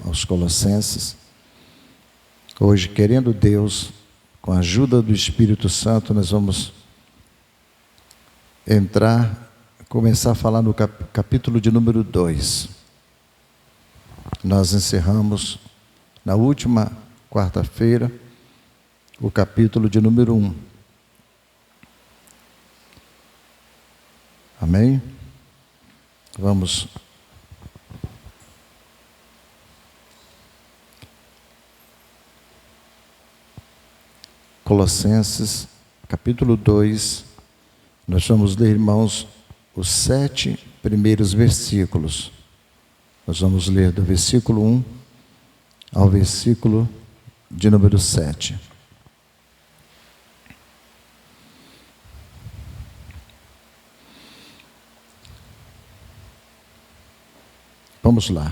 Aos Colossenses. Hoje, querendo Deus, com a ajuda do Espírito Santo, nós vamos começar a falar no capítulo de número 2. Nós encerramos na última quarta-feira o capítulo de número 1. Amém? Vamos. Colossenses, capítulo 2, nós vamos ler, irmãos, os 7 primeiros versículos. Nós vamos ler do versículo 1 ao versículo de número 7. Vamos lá.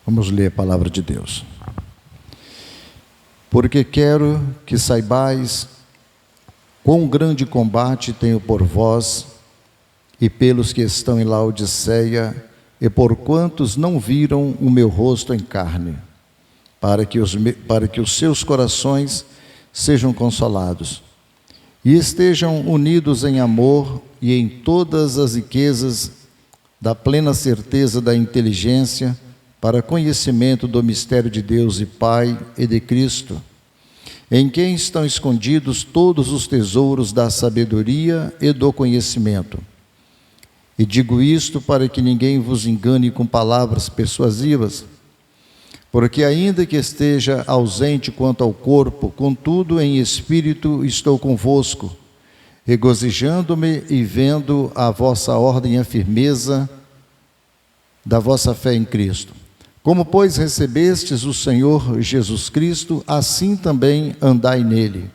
Vamos ler a palavra de Deus. Porque quero que saibais quão grande combate tenho por vós e pelos que estão em Laodiceia, e por quantos não viram o meu rosto em carne, para que os seus corações sejam consolados, e estejam unidos em amor e em todas as riquezas da plena certeza da inteligência, para conhecimento do mistério de Deus e Pai e de Cristo, em quem estão escondidos todos os tesouros da sabedoria e do conhecimento. E digo isto para que ninguém vos engane com palavras persuasivas, porque ainda que esteja ausente quanto ao corpo, contudo em espírito estou convosco, regozijando-me e vendo a vossa ordem e a firmeza da vossa fé em Cristo. Como, pois, recebestes o Senhor Jesus Cristo, assim também andai nele,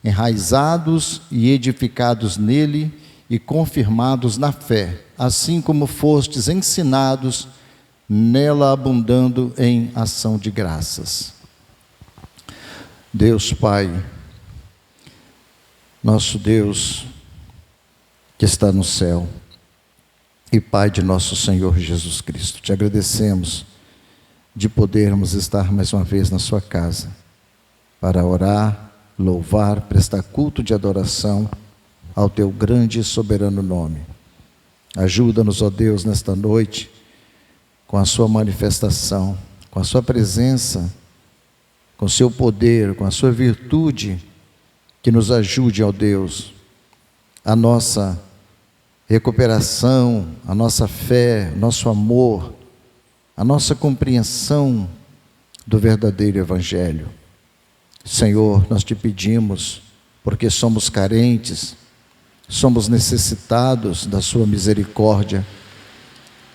enraizados e edificados nele e confirmados na fé, assim como fostes ensinados, nela abundando em ação de graças. Deus Pai, nosso Deus que está no céu, e Pai de nosso Senhor Jesus Cristo, te agradecemos de podermos estar mais uma vez na sua casa, para orar, louvar, prestar culto de adoração ao teu grande e soberano nome. Ajuda-nos, ó Deus, nesta noite, com a sua manifestação, com a sua presença, com o seu poder, com a sua virtude, que nos ajude, ó Deus, a nossa recuperação, a nossa fé, nosso amor, a nossa compreensão do verdadeiro Evangelho. Senhor, nós te pedimos, porque somos carentes, somos necessitados da sua misericórdia,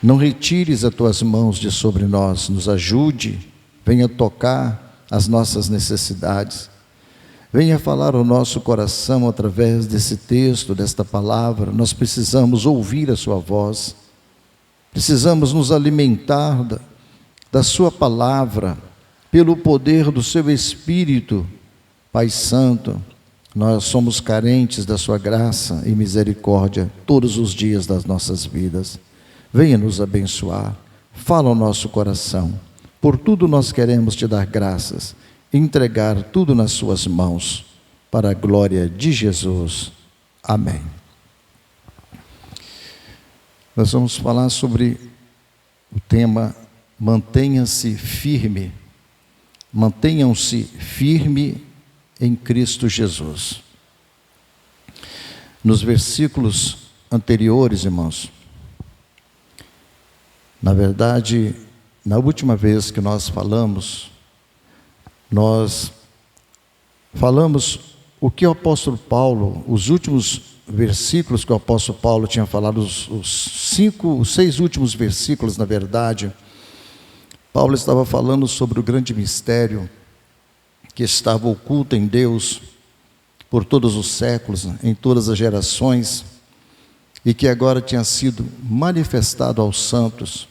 não retires as tuas mãos de sobre nós, nos ajude, venha tocar as nossas necessidades, venha falar ao nosso coração através desse texto, desta palavra. Nós precisamos ouvir a sua voz, precisamos nos alimentar da sua palavra, pelo poder do seu Espírito. Pai Santo, nós somos carentes da sua graça e misericórdia todos os dias das nossas vidas. Venha nos abençoar, fala ao nosso coração. Por tudo nós queremos te dar graças, entregar tudo nas suas mãos, para a glória de Jesus. Amém. Nós vamos falar sobre o tema mantenha-se firme. Mantenham-se firme em Cristo Jesus. Nos versículos anteriores, irmãos, na verdade, na última vez que nós falamos o que o apóstolo Paulo, os últimos versículos que o apóstolo Paulo tinha falado, os 6 últimos versículos, na verdade, Paulo estava falando sobre o grande mistério que estava oculto em Deus por todos os séculos, em todas as gerações, e que agora tinha sido manifestado aos santos.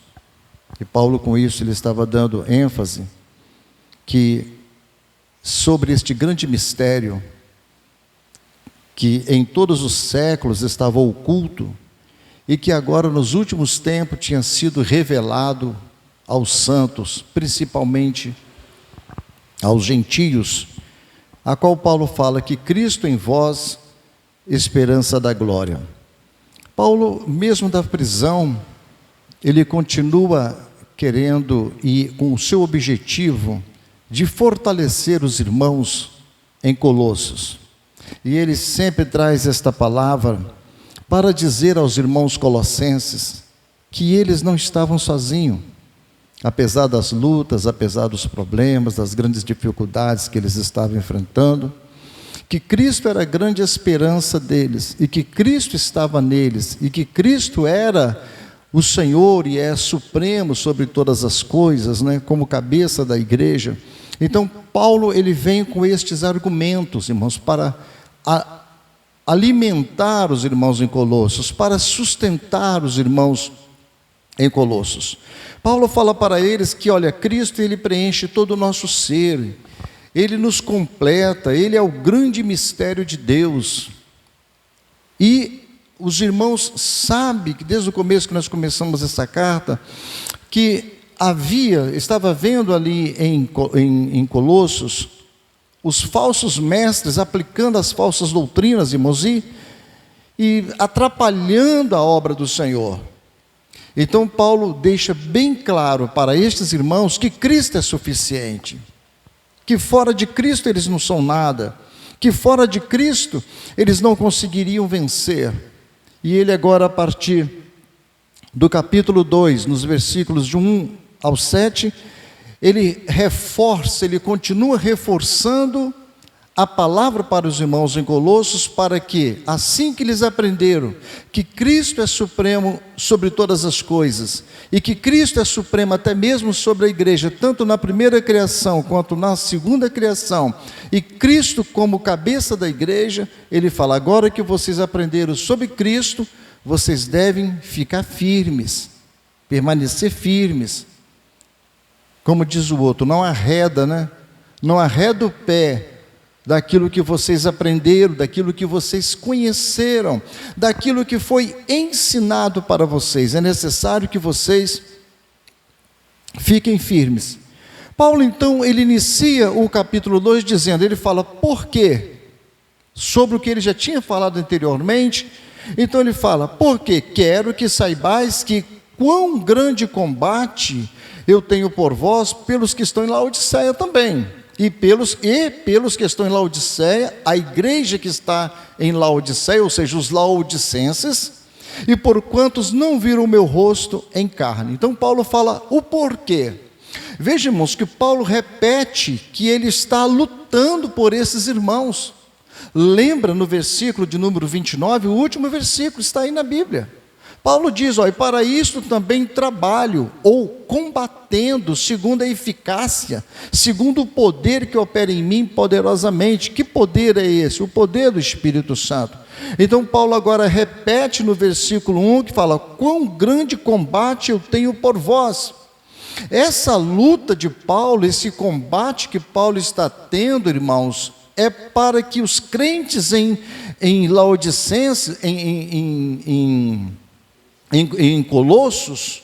E Paulo, com isso, ele estava dando ênfase que sobre este grande mistério que em todos os séculos estava oculto e que agora nos últimos tempos tinha sido revelado aos santos, principalmente aos gentios, a qual Paulo fala que Cristo em vós, esperança da glória. Paulo, mesmo da prisão, ele continua querendo e com o seu objetivo de fortalecer os irmãos em Colossos. E ele sempre traz esta palavra para dizer aos irmãos colossenses que eles não estavam sozinhos, apesar das lutas, apesar dos problemas, das grandes dificuldades que eles estavam enfrentando, que Cristo era a grande esperança deles, e que Cristo estava neles, e que Cristo era o Senhor e é supremo sobre todas as coisas, né, como cabeça da igreja. Então Paulo, ele vem com estes argumentos, irmãos, para alimentar os irmãos em Colossos, para sustentar os irmãos em Colossos. Paulo fala para eles que, olha, Cristo, ele preenche todo o nosso ser, ele nos completa, ele é o grande mistério de Deus. E os irmãos sabem que desde o começo que nós começamos essa carta, que estava vendo ali em Colossos, os falsos mestres aplicando as falsas doutrinas, irmãos, e atrapalhando a obra do Senhor. Então Paulo deixa bem claro para estes irmãos que Cristo é suficiente, que fora de Cristo eles não são nada, que fora de Cristo eles não conseguiriam vencer. E ele agora, a partir do capítulo 2, nos versículos de 1 ao 7, ele reforça, ele continua reforçando a palavra para os irmãos em Colossos, para que, assim que eles aprenderam que Cristo é supremo sobre todas as coisas, e que Cristo é supremo até mesmo sobre a igreja, tanto na primeira criação quanto na segunda criação, e Cristo como cabeça da igreja, ele fala, agora que vocês aprenderam sobre Cristo, vocês devem ficar firmes, permanecer firmes. Como diz o outro, não arreda, né? Não arreda o pé daquilo que vocês aprenderam, daquilo que vocês conheceram, daquilo que foi ensinado para vocês. É necessário que vocês fiquem firmes. Paulo, então, ele inicia o capítulo 2 dizendo, ele fala, por quê? Sobre o que ele já tinha falado anteriormente. Então ele fala, porque quero que saibais que quão grande combate eu tenho por vós, pelos que estão em Laodiceia também. E pelos que estão em Laodiceia, a igreja que está em Laodiceia, ou seja, os laodicenses, e por quantos não viram o meu rosto em carne. Então Paulo fala o porquê. Vejamos que Paulo repete que ele está lutando por esses irmãos. Lembra no versículo de número 29, o último versículo está aí na Bíblia. Paulo diz, e para isto também trabalho, ou combatendo, segundo a eficácia, segundo o poder que opera em mim poderosamente. Que poder é esse? O poder do Espírito Santo. Então Paulo agora repete no versículo 1, que fala, quão grande combate eu tenho por vós. Essa luta de Paulo, esse combate que Paulo está tendo, irmãos, é para que os crentes em Laodicense, em Colossos,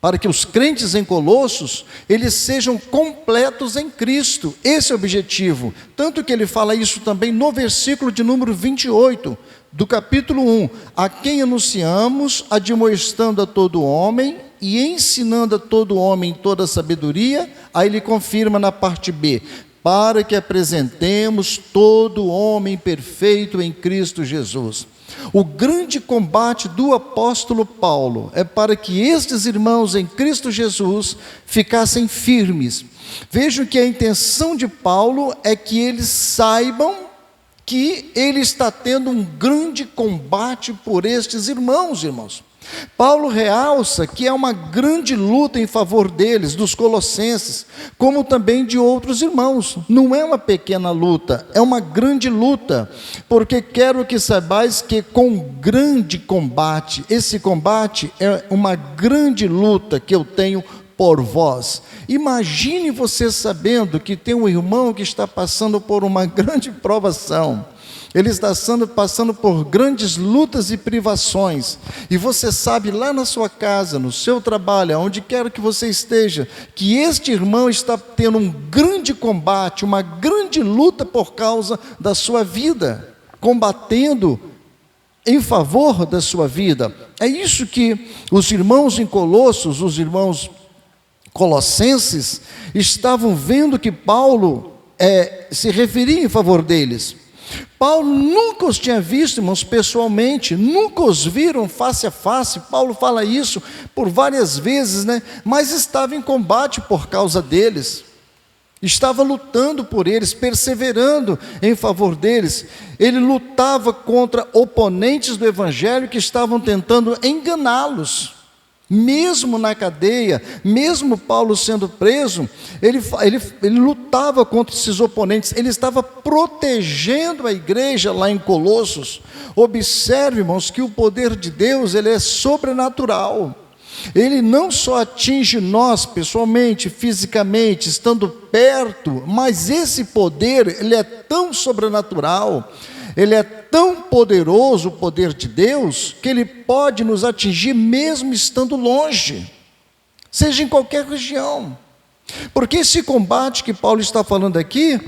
para que os crentes em Colossos, eles sejam completos em Cristo. Esse é o objetivo. Tanto que ele fala isso também no versículo de número 28, do capítulo 1. A quem anunciamos, admoestando a todo homem e ensinando a todo homem toda a sabedoria. Aí ele confirma na parte B. Para que apresentemos todo homem perfeito em Cristo Jesus. O grande combate do apóstolo Paulo é para que estes irmãos em Cristo Jesus ficassem firmes. Vejam que a intenção de Paulo é que eles saibam que ele está tendo um grande combate por estes irmãos. Paulo realça que é uma grande luta em favor deles, dos colossenses, como também de outros irmãos. Não é uma pequena luta, é uma grande luta, porque quero que saibais que com grande combate, esse combate é uma grande luta que eu tenho por vós. Imagine você sabendo que tem um irmão que está passando por uma grande provação, ele está passando por grandes lutas e privações, e você sabe lá na sua casa, no seu trabalho, onde quer que você esteja, que este irmão está tendo um grande combate, uma grande luta por causa da sua vida, combatendo em favor da sua vida. É isso que os irmãos em Colossos, os irmãos colossenses, estavam vendo que Paulo se referia em favor deles. Paulo nunca os tinha visto, irmãos, pessoalmente, nunca os viram face a face. Paulo fala isso por várias vezes, né? Mas estava em combate por causa deles, estava lutando por eles, perseverando em favor deles. Ele lutava contra oponentes do evangelho que estavam tentando enganá-los. Mesmo na cadeia, mesmo Paulo sendo preso, ele lutava contra esses oponentes, ele estava protegendo a igreja lá em Colossos. Observe, irmãos, que o poder de Deus, ele é sobrenatural. Ele não só atinge nós pessoalmente, fisicamente, estando perto, mas esse poder, ele é tão sobrenatural, ele é tão poderoso, o poder de Deus, que ele pode nos atingir mesmo estando longe, seja em qualquer região. Porque esse combate que Paulo está falando aqui,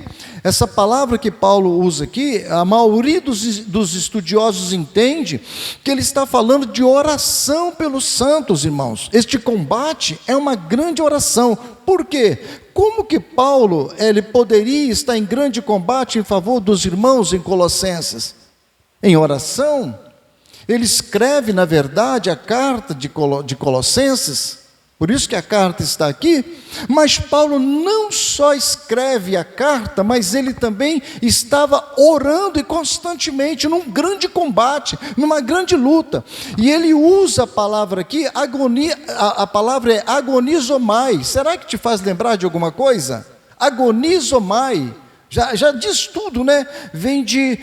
essa palavra que Paulo usa aqui, a maioria dos estudiosos entende que ele está falando de oração pelos santos, irmãos. Este combate é uma grande oração. Por quê? Como que Paulo ele poderia estar em grande combate em favor dos irmãos em Colossenses? Em oração. Ele escreve, na verdade, a carta de Colossenses, por isso que a carta está aqui, mas Paulo não só escreve a carta, mas ele também estava orando e constantemente num grande combate, numa grande luta. E ele usa a palavra aqui, agonia, a palavra é agonizomai. Será que te faz lembrar de alguma coisa? Agonizomai. Já diz tudo, né? Vem de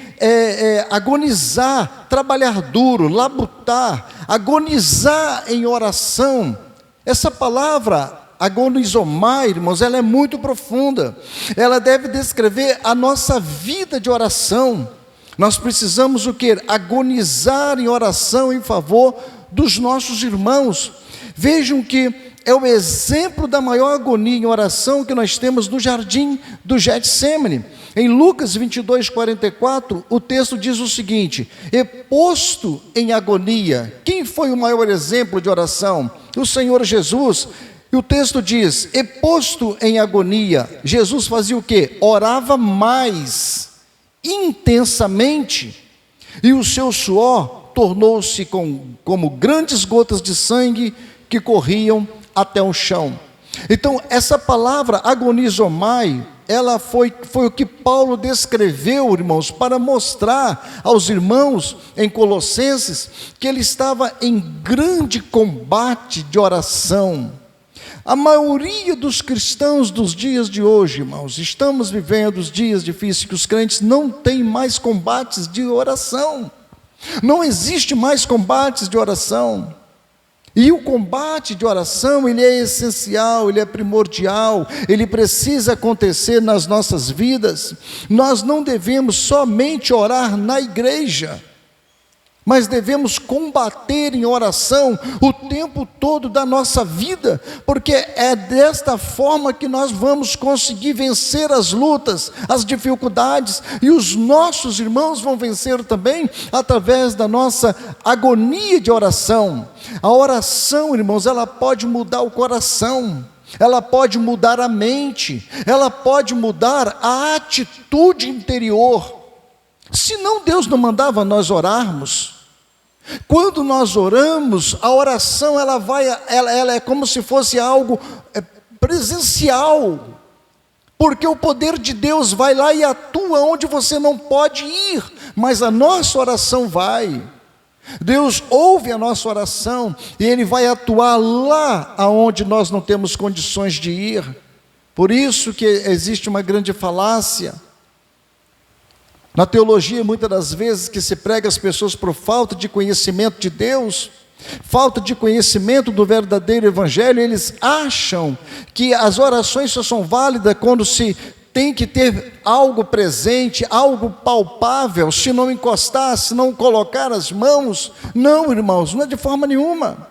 agonizar, trabalhar duro, labutar, agonizar em oração. Essa palavra, agonizomai, irmãos, ela é muito profunda. Ela deve descrever a nossa vida de oração. Nós precisamos o quê? Agonizar em oração em favor dos nossos irmãos. Vejam que é o exemplo da maior agonia em oração que nós temos no jardim do Getsêmani. Em Lucas 22:44, o texto diz o seguinte: e posto em agonia, quem foi o maior exemplo de oração? O Senhor Jesus. E o texto diz, e posto em agonia, Jesus fazia o quê? Orava mais intensamente, e o seu suor tornou-se como grandes gotas de sangue que corriam até o chão. Então, essa palavra agonizomai, ela foi o que Paulo descreveu, irmãos, para mostrar aos irmãos em Colossenses que ele estava em grande combate de oração. A maioria dos cristãos dos dias de hoje, irmãos, estamos vivendo os dias difíceis que os crentes não têm mais combates de oração. Não existe mais combates de oração. E o combate de oração, ele é essencial, ele é primordial, ele precisa acontecer nas nossas vidas. Nós não devemos somente orar na igreja, mas devemos combater em oração o tempo todo da nossa vida, porque é desta forma que nós vamos conseguir vencer as lutas, as dificuldades, e os nossos irmãos vão vencer também através da nossa agonia de oração. A oração, irmãos, ela pode mudar o coração, ela pode mudar a mente, ela pode mudar a atitude interior. Senão Deus não mandava nós orarmos. Quando nós oramos, a oração ela é como se fosse algo presencial, porque o poder de Deus vai lá e atua onde você não pode ir, mas a nossa oração vai. Deus ouve a nossa oração e Ele vai atuar lá aonde nós não temos condições de ir. Por isso que existe uma grande falácia na teologia, muitas das vezes, que se prega as pessoas por falta de conhecimento de Deus, falta de conhecimento do verdadeiro evangelho. Eles acham que as orações só são válidas quando se tem que ter algo presente, algo palpável, se não encostar, se não colocar as mãos. Não, irmãos, não é de forma nenhuma.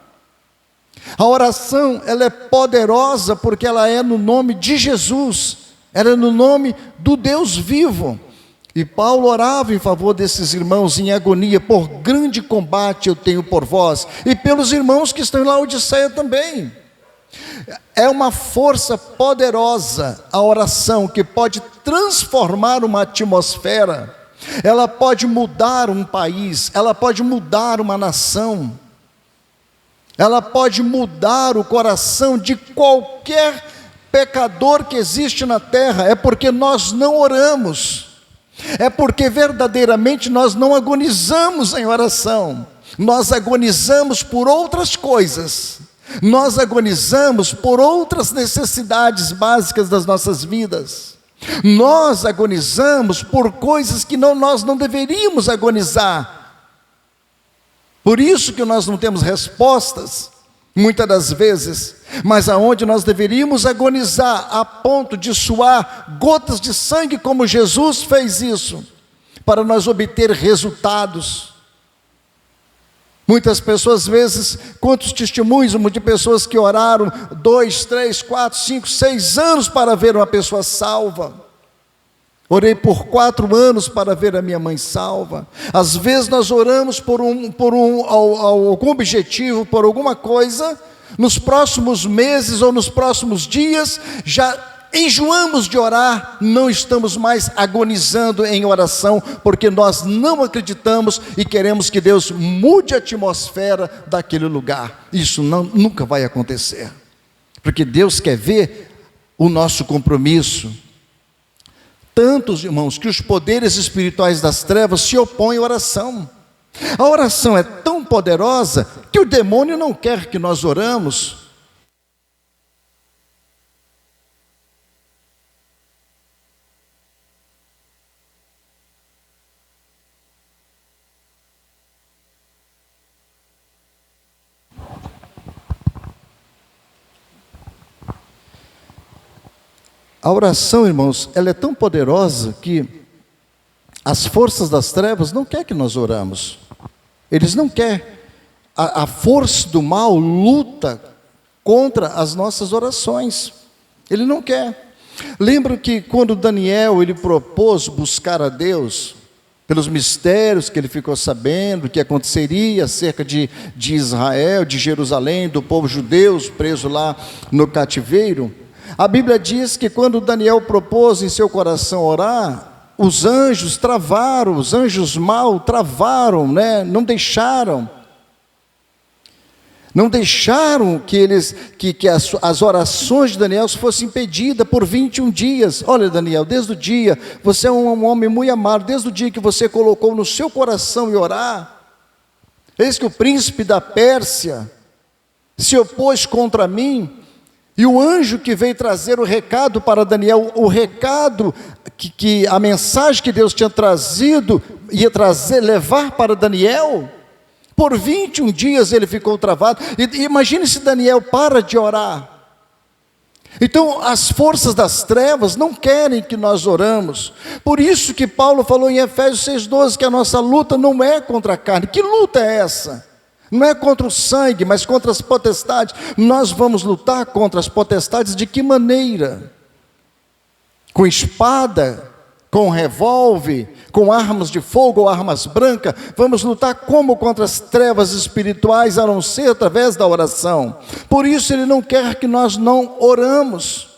A oração, ela é poderosa porque ela é no nome de Jesus, ela é no nome do Deus vivo. E Paulo orava em favor desses irmãos em agonia: por grande combate eu tenho por vós, e pelos irmãos que estão em Laodiceia também. É uma força poderosa a oração, que pode transformar uma atmosfera, ela pode mudar um país, ela pode mudar uma nação, ela pode mudar o coração de qualquer pecador que existe na terra. É porque nós não oramos, é porque verdadeiramente nós não agonizamos em oração, nós agonizamos por outras coisas. Nós agonizamos por outras necessidades básicas das nossas vidas. Nós agonizamos por coisas que nós não deveríamos agonizar. Por isso que nós não temos respostas, muitas das vezes, mas aonde nós deveríamos agonizar a ponto de suar gotas de sangue, como Jesus fez isso, para nós obter resultados. Muitas pessoas, às vezes, quantos testemunhos de pessoas que oraram 2, 3, 4, 5, 6 anos para ver uma pessoa salva. Orei por 4 anos para ver a minha mãe salva. Às vezes nós oramos por algum objetivo, por alguma coisa, nos próximos meses ou nos próximos dias, já enjoamos de orar, não estamos mais agonizando em oração, porque nós não acreditamos e queremos que Deus mude a atmosfera daquele lugar. Isso nunca vai acontecer, porque Deus quer ver o nosso compromisso. Tantos, irmãos, que os poderes espirituais das trevas se opõem à oração. A oração é tão poderosa que o demônio não quer que nós oramos. A oração, irmãos, ela é tão poderosa que as forças das trevas não querem que nós oramos. Eles não querem. A força do mal luta contra as nossas orações. Ele não quer. Lembro que quando Daniel ele propôs buscar a Deus, pelos mistérios que ele ficou sabendo, que aconteceria acerca de Israel, de Jerusalém, do povo judeu preso lá no cativeiro, a Bíblia diz que quando Daniel propôs em seu coração orar, os anjos travaram, os anjos mal travaram, não deixaram que as orações de Daniel fossem impedidas por 21 dias. Olha, Daniel, desde o dia, você é um homem muito amado, desde o dia que você colocou no seu coração e orar, eis que o príncipe da Pérsia se opôs contra mim. E o anjo que veio trazer o recado para Daniel, o recado que a mensagem que Deus tinha trazido, ia levar para Daniel, por 21 dias ele ficou travado. E imagine se Daniel para de orar. Então as forças das trevas não querem que nós oramos. Por isso que Paulo falou em Efésios 6,12, que a nossa luta não é contra a carne. Que luta é essa? Não é contra o sangue, mas contra as potestades. Nós vamos lutar contra as potestades de que maneira? Com espada, com revólver, com armas de fogo ou armas brancas. Vamos lutar como contra as trevas espirituais, a não ser através da oração. Por isso ele não quer que nós não oramos.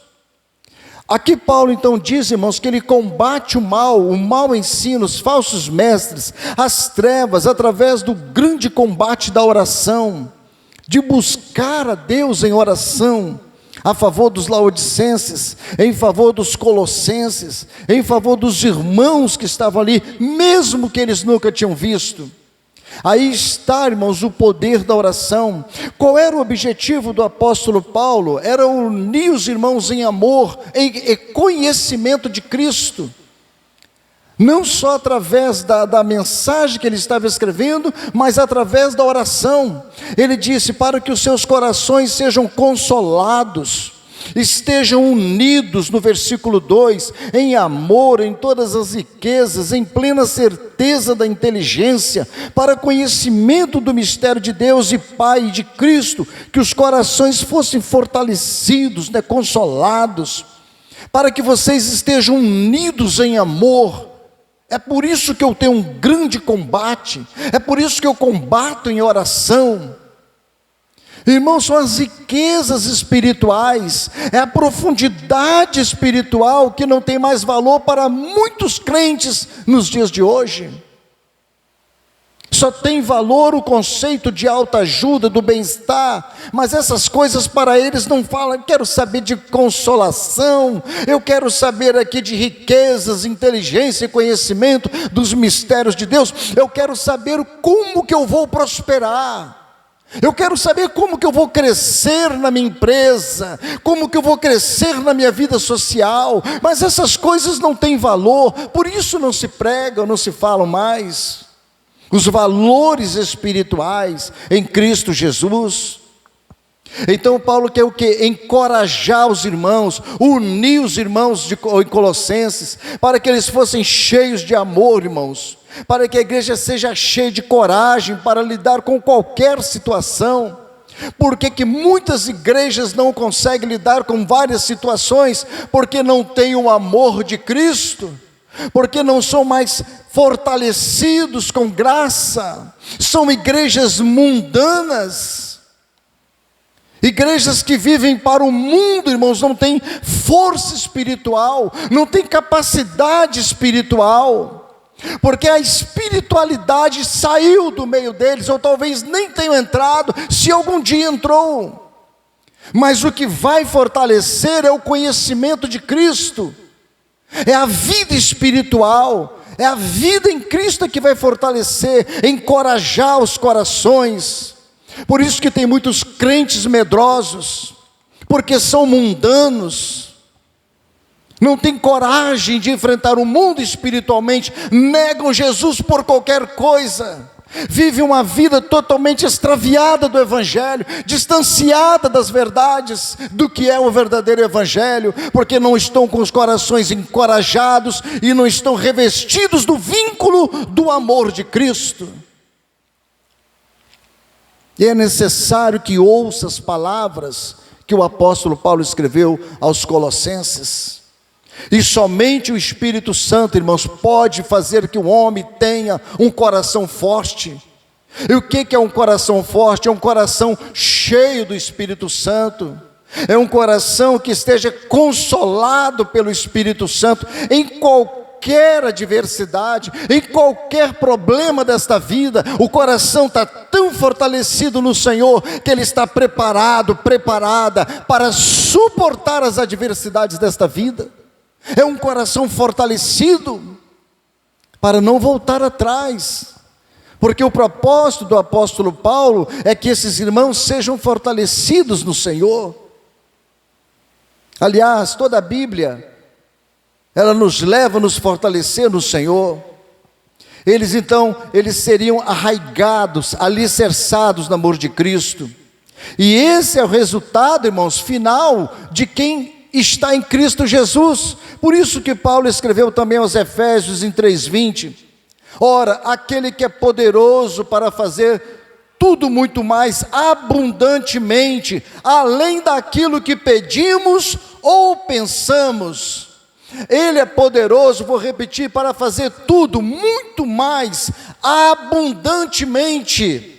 Aqui Paulo então diz, irmãos, que ele combate o mal ensina, os falsos mestres, as trevas, através do grande combate da oração, de buscar a Deus em oração, a favor dos laodicenses, em favor dos colossenses, em favor dos irmãos que estavam ali, mesmo que eles nunca tinham visto. Aí está, irmãos, o poder da oração. Qual era o objetivo do apóstolo Paulo? Era unir os irmãos em amor, em conhecimento de Cristo. Não só através da mensagem que ele estava escrevendo, mas através da oração. Ele disse, para que os seus corações sejam consolados. estejam unidos, no versículo 2, em amor, em todas as riquezas, em plena certeza da inteligência, para conhecimento do mistério de Deus e Pai de Cristo, que os corações fossem fortalecidos, consolados, para que vocês estejam unidos em amor. É por isso que eu tenho um grande combate, é por isso que eu combato em oração. Irmãos, são as riquezas espirituais, é a profundidade espiritual que não tem mais valor para muitos crentes nos dias de hoje. Só tem valor o conceito de autoajuda, do bem-estar, mas essas coisas para eles não falam. Eu quero saber de consolação, eu quero saber aqui de riquezas, inteligência e conhecimento dos mistérios de Deus. Eu quero saber como que eu vou prosperar. Eu quero saber como que eu vou crescer na minha empresa, como que eu vou crescer na minha vida social, mas essas coisas não têm valor, por isso não se pregam, não se falam mais. Os valores espirituais em Cristo Jesus. Então Paulo quer o quê? Encorajar os irmãos, unir os irmãos em Colossenses, para que eles fossem cheios de amor, irmãos, para que a igreja seja cheia de coragem para lidar com qualquer situação. Por que muitas igrejas não conseguem lidar com várias situações? Porque não têm o amor de Cristo, porque não são mais fortalecidos com graça, são igrejas mundanas, igrejas que vivem para o mundo, irmãos, não têm força espiritual, não têm capacidade espiritual, porque a espiritualidade saiu do meio deles, ou talvez nem tenham entrado, se algum dia entrou. Mas o que vai fortalecer é o conhecimento de Cristo, é a vida espiritual, é a vida em Cristo que vai fortalecer, encorajar os corações. Por isso que tem muitos crentes medrosos, porque são mundanos, não têm coragem de enfrentar o mundo espiritualmente, negam Jesus por qualquer coisa, vivem uma vida totalmente extraviada do Evangelho, distanciada das verdades, do que é o verdadeiro Evangelho, porque não estão com os corações encorajados, e não estão revestidos do vínculo do amor de Cristo. E é necessário que ouça as palavras que o apóstolo Paulo escreveu aos Colossenses. E somente o Espírito Santo, irmãos, pode fazer que o homem tenha um coração forte. E o que é um coração forte? É um coração cheio do Espírito Santo. É um coração que esteja consolado pelo Espírito Santo em qualquer adversidade, em qualquer problema desta vida. O coração está tão fortalecido no Senhor que ele está preparada para suportar as adversidades desta vida. É um coração fortalecido para não voltar atrás, porque o propósito do apóstolo Paulo é que esses irmãos sejam fortalecidos no Senhor. Aliás, toda a Bíblia, ela nos leva a nos fortalecer no Senhor. Eles seriam arraigados, alicerçados no amor de Cristo. E esse é o resultado, irmãos, final de quem está em Cristo Jesus. Por isso que Paulo escreveu também aos Efésios em 3:20, ora, aquele que é poderoso para fazer tudo muito mais abundantemente, além daquilo que pedimos ou pensamos. Ele é poderoso, vou repetir, para fazer tudo muito mais abundantemente,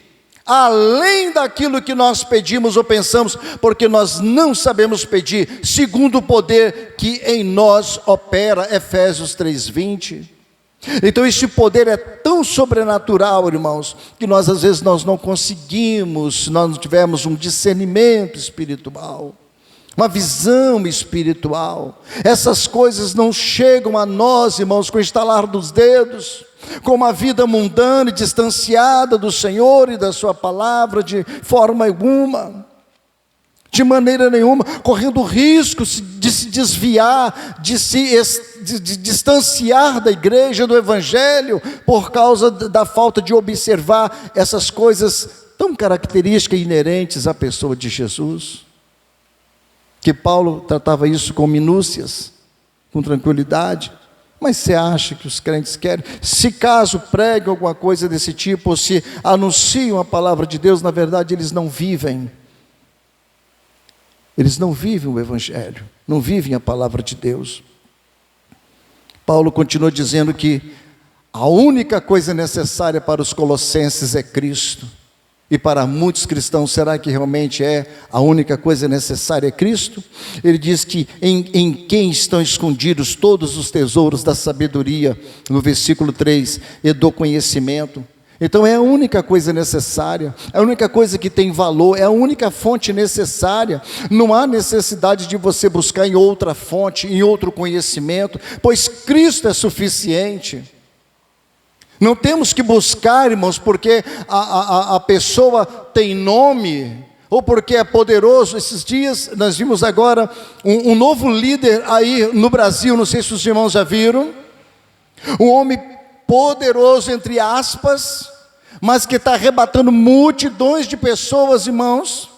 além daquilo que nós pedimos ou pensamos, porque nós não sabemos pedir, segundo o poder que em nós opera, Efésios 3:20. Então esse poder é tão sobrenatural, irmãos, que nós às vezes não conseguimos, nós não tivemos um discernimento espiritual, uma visão espiritual. Essas coisas não chegam a nós, irmãos, com o estalar dos dedos, com uma vida mundana e distanciada do Senhor e da sua palavra, de forma alguma, de maneira nenhuma, correndo risco de se desviar, de distanciar da igreja, do Evangelho, por causa da falta de observar essas coisas tão características e inerentes à pessoa de Jesus. que Paulo tratava isso com minúcias, com tranquilidade. Mas você acha que os crentes querem? Se caso pregam alguma coisa desse tipo, ou se anunciam a palavra de Deus, na verdade eles não vivem. Eles não vivem o Evangelho, não vivem a palavra de Deus. Paulo continua dizendo que a única coisa necessária para os colossenses é Cristo. E para muitos cristãos, será que realmente é a única coisa necessária é Cristo? Ele diz que em quem estão escondidos todos os tesouros da sabedoria, no versículo 3, e do conhecimento. Então é a única coisa necessária, é a única coisa que tem valor, é a única fonte necessária. Não há necessidade de você buscar em outra fonte, em outro conhecimento, pois Cristo é suficiente. Não temos que buscar, irmãos, porque a pessoa tem nome, ou porque é poderoso. Esses dias nós vimos agora um novo líder aí no Brasil, não sei se os irmãos já viram, um homem poderoso, entre aspas, mas que está arrebatando multidões de pessoas, irmãos,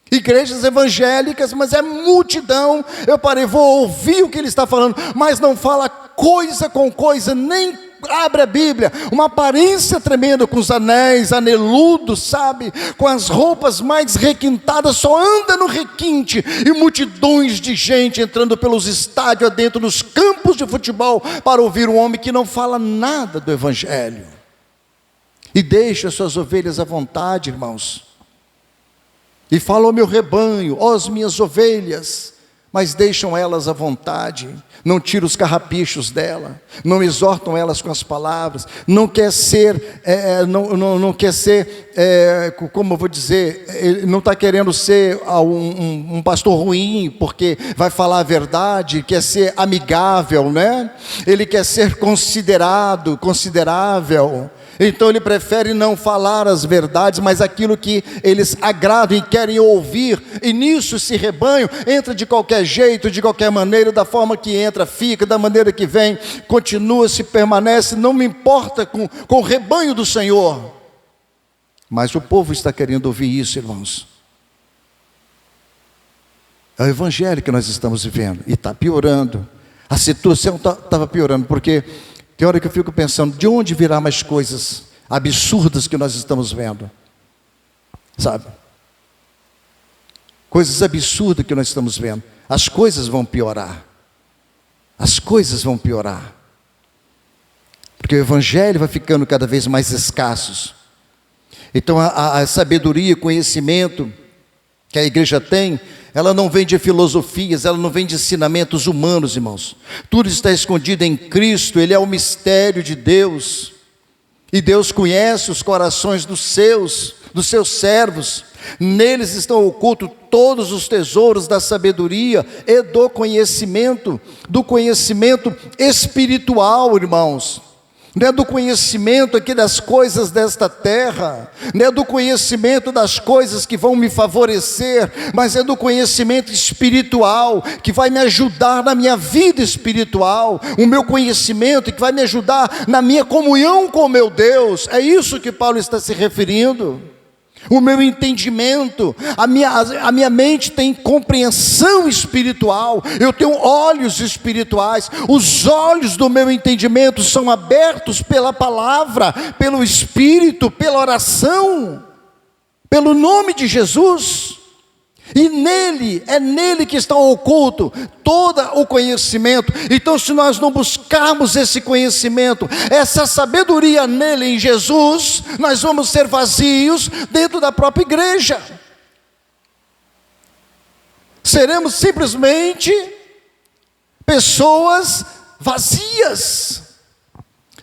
igrejas evangélicas, mas é multidão. Eu parei, vou ouvir o que ele está falando, mas não fala coisa com coisa, nem abre a Bíblia, uma aparência tremenda, com os anéis, aneludos, sabe, com as roupas mais requintadas, só anda no requinte, e multidões de gente entrando pelos estádios adentro, nos campos de futebol, para ouvir um homem que não fala nada do Evangelho, e deixa suas ovelhas à vontade, irmãos, e fala ao meu rebanho, ó as minhas ovelhas, mas deixam elas à vontade, não tiram os carrapichos dela, não exortam elas com as palavras, não quer ser, não quer ser, como eu vou dizer, ele não está querendo ser um pastor ruim, porque vai falar a verdade, quer ser amigável, né? Ele quer ser considerável. Então ele prefere não falar as verdades, mas aquilo que eles agradam e querem ouvir. E nisso esse rebanho entra de qualquer jeito, de qualquer maneira, da forma que entra, fica, da maneira que vem, continua, se permanece, não me importa com o rebanho do Senhor. Mas o povo está querendo ouvir isso, irmãos. É o Evangelho que nós estamos vivendo, e está piorando. A situação estava piorando, porque tem hora que eu fico pensando, de onde virá mais coisas absurdas que nós estamos vendo? Sabe? Coisas absurdas que nós estamos vendo. As coisas vão piorar. As coisas vão piorar. Porque o Evangelho vai ficando cada vez mais escassos. Então a sabedoria, conhecimento que a igreja tem, ela não vem de filosofias, ela não vem de ensinamentos humanos, irmãos. Tudo está escondido em Cristo, Ele é o mistério de Deus. E Deus conhece os corações dos seus servos. Neles estão ocultos todos os tesouros da sabedoria e do conhecimento espiritual, irmãos. Não é do conhecimento aqui das coisas desta terra, não é do conhecimento das coisas que vão me favorecer, mas é do conhecimento espiritual, que vai me ajudar na minha vida espiritual, o meu conhecimento que vai me ajudar na minha comunhão com o meu Deus. É isso que Paulo está se referindo. O meu entendimento, a minha mente tem compreensão espiritual, eu tenho olhos espirituais, os olhos do meu entendimento são abertos pela palavra, pelo Espírito, pela oração, pelo nome de Jesus. E é nele que está oculto todo o conhecimento. Então, se nós não buscarmos esse conhecimento, essa sabedoria nele, em Jesus, nós vamos ser vazios dentro da própria igreja. Seremos simplesmente pessoas vazias,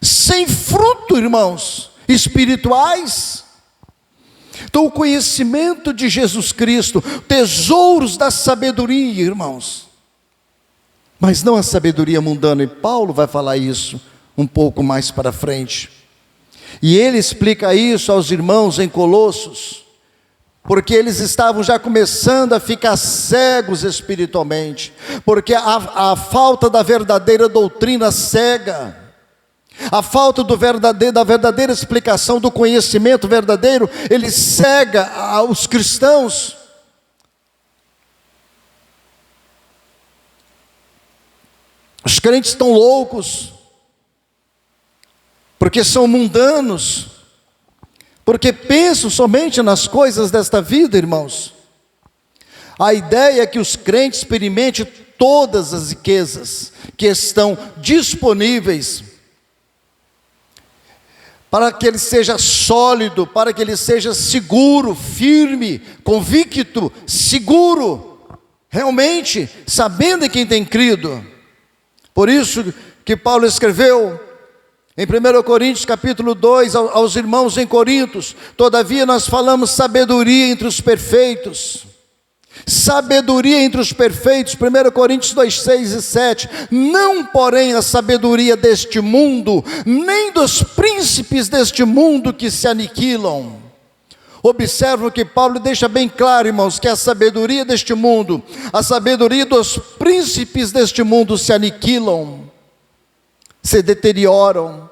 sem fruto, irmãos, espirituais. Então o conhecimento de Jesus Cristo, tesouros da sabedoria, irmãos, mas não a sabedoria mundana, e Paulo vai falar isso um pouco mais para frente, e ele explica isso aos irmãos em Colossos, porque eles estavam já começando a ficar cegos espiritualmente, porque a falta da verdadeira doutrina cega, a falta da verdadeira explicação, do conhecimento verdadeiro, ele cega os cristãos. Os crentes estão loucos, porque são mundanos, porque pensam somente nas coisas desta vida, irmãos. A ideia é que os crentes experimentem todas as riquezas que estão disponíveis, para que ele seja sólido, para que ele seja seguro, firme, convicto, seguro, realmente, sabendo em quem tem crido. Por isso que Paulo escreveu em 1 Coríntios capítulo 2, aos irmãos em Corintos: todavia nós falamos sabedoria entre os perfeitos. Sabedoria entre os perfeitos, 1 Coríntios 2, 6 e 7. Não, porém, a sabedoria deste mundo, nem dos príncipes deste mundo que se aniquilam. Observam que Paulo deixa bem claro, irmãos, que a sabedoria deste mundo, a sabedoria dos príncipes deste mundo se aniquilam, se deterioram.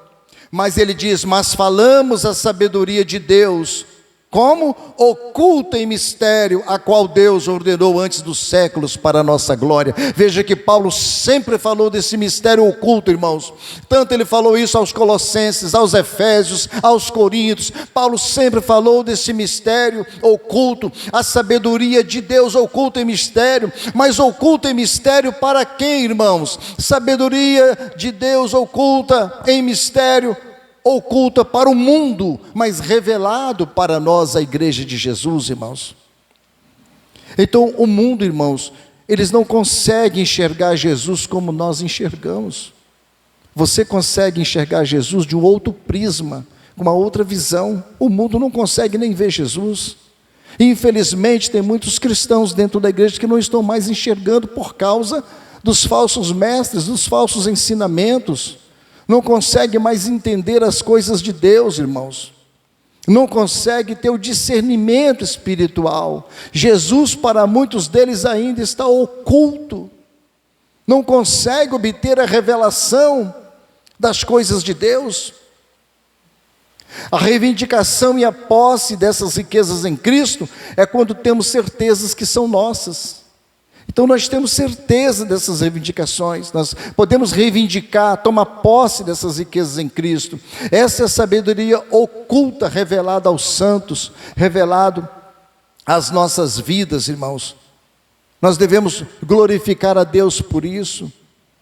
Mas ele diz: mas falamos a sabedoria de Deus, como? Oculta em mistério, a qual Deus ordenou antes dos séculos para a nossa glória. Veja que Paulo sempre falou desse mistério oculto, irmãos. Tanto ele falou isso aos Colossenses, aos Efésios, aos Coríntios. Paulo sempre falou desse mistério oculto, a sabedoria de Deus oculta em mistério. Mas oculta em mistério para quem, irmãos? Sabedoria de Deus oculta em mistério, oculta para o mundo, mas revelado para nós, a igreja de Jesus, irmãos. Então o mundo, irmãos, eles não conseguem enxergar Jesus como nós enxergamos. Você consegue enxergar Jesus de um outro prisma, com uma outra visão. O mundo não consegue nem ver Jesus. Infelizmente tem muitos cristãos dentro da igreja que não estão mais enxergando por causa dos falsos mestres, dos falsos ensinamentos. Não consegue mais entender as coisas de Deus, irmãos. Não consegue ter o discernimento espiritual. Jesus, para muitos deles, ainda está oculto. Não consegue obter a revelação das coisas de Deus. A reivindicação e a posse dessas riquezas em Cristo é quando temos certezas que são nossas. Então nós temos certeza dessas reivindicações, nós podemos reivindicar, tomar posse dessas riquezas em Cristo. Essa é a sabedoria oculta, revelada aos santos, revelado às nossas vidas, irmãos. Nós devemos glorificar a Deus por isso,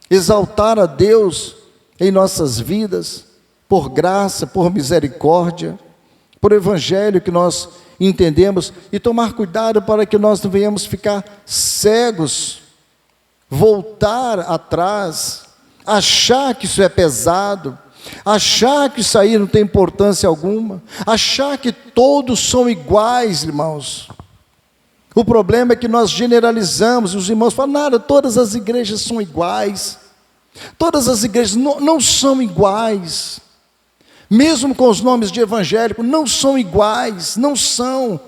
exaltar a Deus em nossas vidas, por graça, por misericórdia, por evangelho que nós entendemos, e tomar cuidado para que nós não venhamos ficar cegos, voltar atrás, achar que isso é pesado, achar que isso aí não tem importância alguma, achar que todos são iguais, irmãos. O problema é que nós generalizamos, e os irmãos falam: nada, todas as igrejas são iguais. Todas as igrejas não são iguais. Mesmo com os nomes de evangélico, não são iguais, não são,